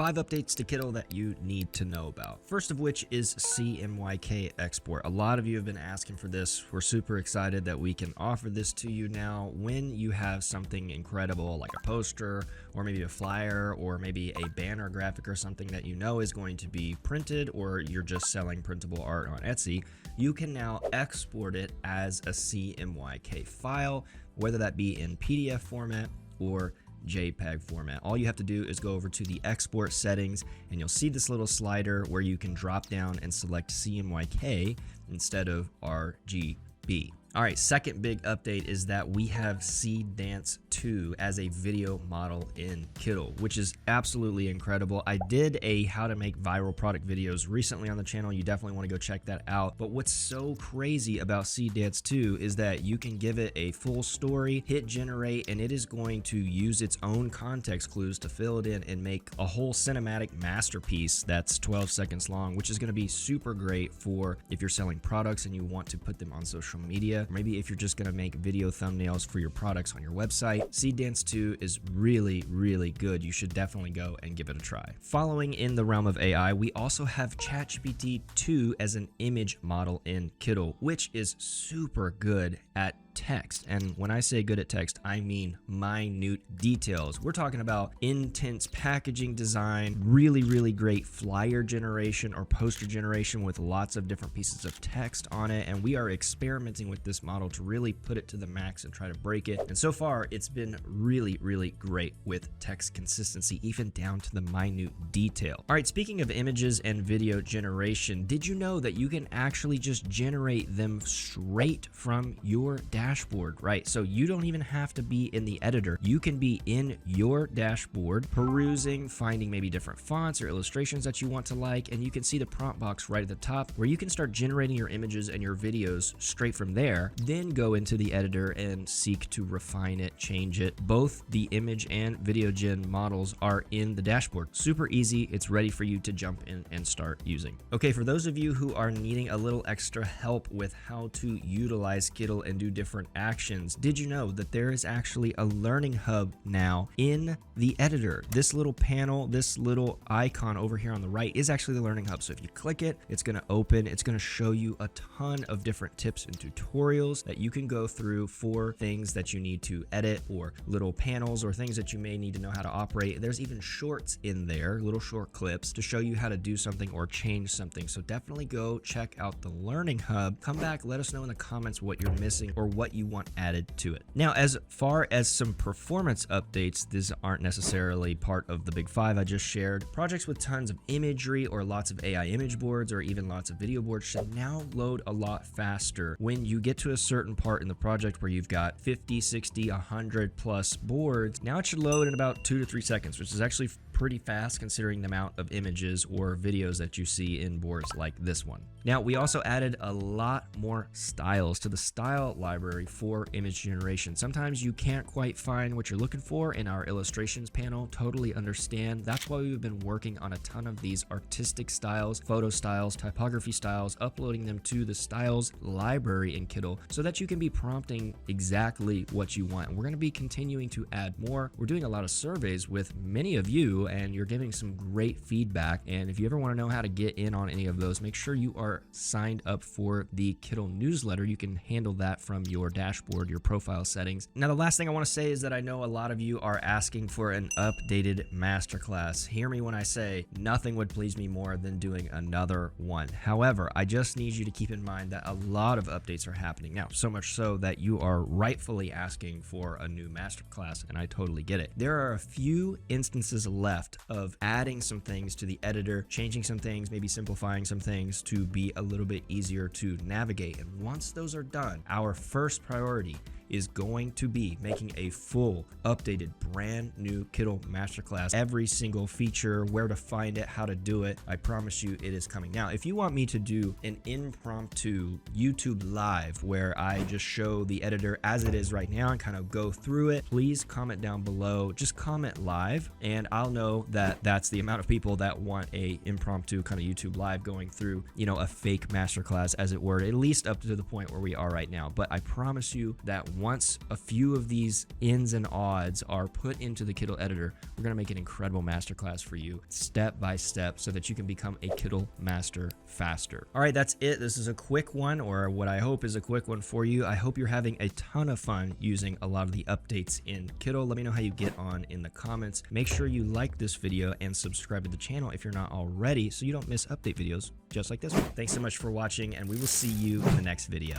5 updates to Kittl that you need to know about. First of which is CMYK export. A lot of you have been asking for this. We're super excited that we can offer this to you now when you have something incredible like a poster or maybe a flyer or maybe a banner graphic or something that you know is going to be printed, or you're just selling printable art on Etsy. You can now export it as a CMYK file, whether that be in PDF format or JPEG format. All you have to do is go over to the export settings and you'll see this little slider where you can drop down and select CMYK instead of RGB. All right, second big update is that we have Seedance 2 as a video model in Kittl, which is absolutely incredible. I did a how to make viral product videos recently on the channel. You definitely want to go check that out. But what's so crazy about Seedance 2 is that you can give it a full story, hit generate, and it is going to use its own context clues to fill it in and make a whole cinematic masterpiece that's 12 seconds long, which is going to be super great for if you're selling products and you want to put them on social media. Or maybe if you're just going to make video thumbnails for your products on your website. Seedance 2 is really, really good. You should definitely go and give it a try. Following in the realm of AI, we also have ChatGPT 2 as an image model in Kittl, which is super good at text. And when I say good at text, I mean minute details. We're talking about intense packaging design, really, really great flyer generation or poster generation with lots of different pieces of text on it. And we are experimenting with this model to really put it to the max and try to break it. And so far, it's been really, really great with text consistency, even down to the minute detail. All right, speaking of images and video generation, did you know that you can actually just generate them straight from your dashboard, right? So you don't even have to be in the editor. You can be in your dashboard, perusing, finding maybe different fonts or illustrations that you want to like, and you can see the prompt box right at the top where you can start generating your images and your videos straight from there, then go into the editor and seek to refine it, change it. Both the image and video gen models are in the dashboard. Super easy. It's ready for you to jump in and start using. Okay, for those of you who are needing a little extra help with how to utilize Kittl and do different actions, did you know that there is actually a learning hub now in the editor? This little panel, this little icon over here on the right is actually the learning hub. So if you click it, it's going to open, it's going to show you a ton of different tips and tutorials that you can go through for things that you need to edit or little panels or things that you may need to know how to operate. There's even shorts in there, little short clips to show you how to do something or change something. So definitely go check out the learning hub. Come back, let us know in the comments what you're missing or what you want added to it. Now, as far as some performance updates, these aren't necessarily part of the big 5 I just shared. Projects with tons of imagery or lots of AI image boards or even lots of video boards should now load a lot faster. When you get to a certain part in the project where you've got 50, 60, 100 plus boards, now it should load in about 2 to 3 seconds, which is actually pretty fast considering the amount of images or videos that you see in boards like this one. Now, we also added a lot more styles to the style library for image generation. Sometimes you can't quite find what you're looking for in our illustrations panel. Totally understand. That's why we've been working on a ton of these artistic styles, photo styles, typography styles, uploading them to the styles library in Kittl so that you can be prompting exactly what you want. And we're going to be continuing to add more. We're doing a lot of surveys with many of you, and you're giving some great feedback. And if you ever want to know how to get in on any of those, make sure you are signed up for the Kittl newsletter. You can handle that from your dashboard, your profile settings. Now, the last thing I want to say is that I know a lot of you are asking for an updated masterclass. Hear me when I say nothing would please me more than doing another one. However, I just need you to keep in mind that a lot of updates are happening now, so much so that you are rightfully asking for a new masterclass, and I totally get it. There are a few instances left of adding some things to the editor, changing some things, maybe simplifying some things to be a little bit easier to navigate. And once those are done, our first priority is going to be making a full, updated, brand new Kittl Masterclass. Every single feature, where to find it, how to do it. I promise you it is coming. Now, if you want me to do an impromptu YouTube live where I just show the editor as it is right now and kind of go through it, please comment down below. Just comment live and I'll know that that's the amount of people that want a impromptu kind of YouTube live going through, you know, a fake masterclass as it were, at least up to the point where we are right now. But I promise you that once a few of these ins and odds are put into the Kittl editor, we're going to make an incredible masterclass for you step by step so that you can become a Kittl master faster. All right, that's it. This is a quick one, or what I hope is a quick one for you. I hope you're having a ton of fun using a lot of the updates in Kittl. Let me know how you get on in the comments. Make sure you like this video and subscribe to the channel if you're not already so you don't miss update videos just like this one. Thanks so much for watching, and we will see you in the next video.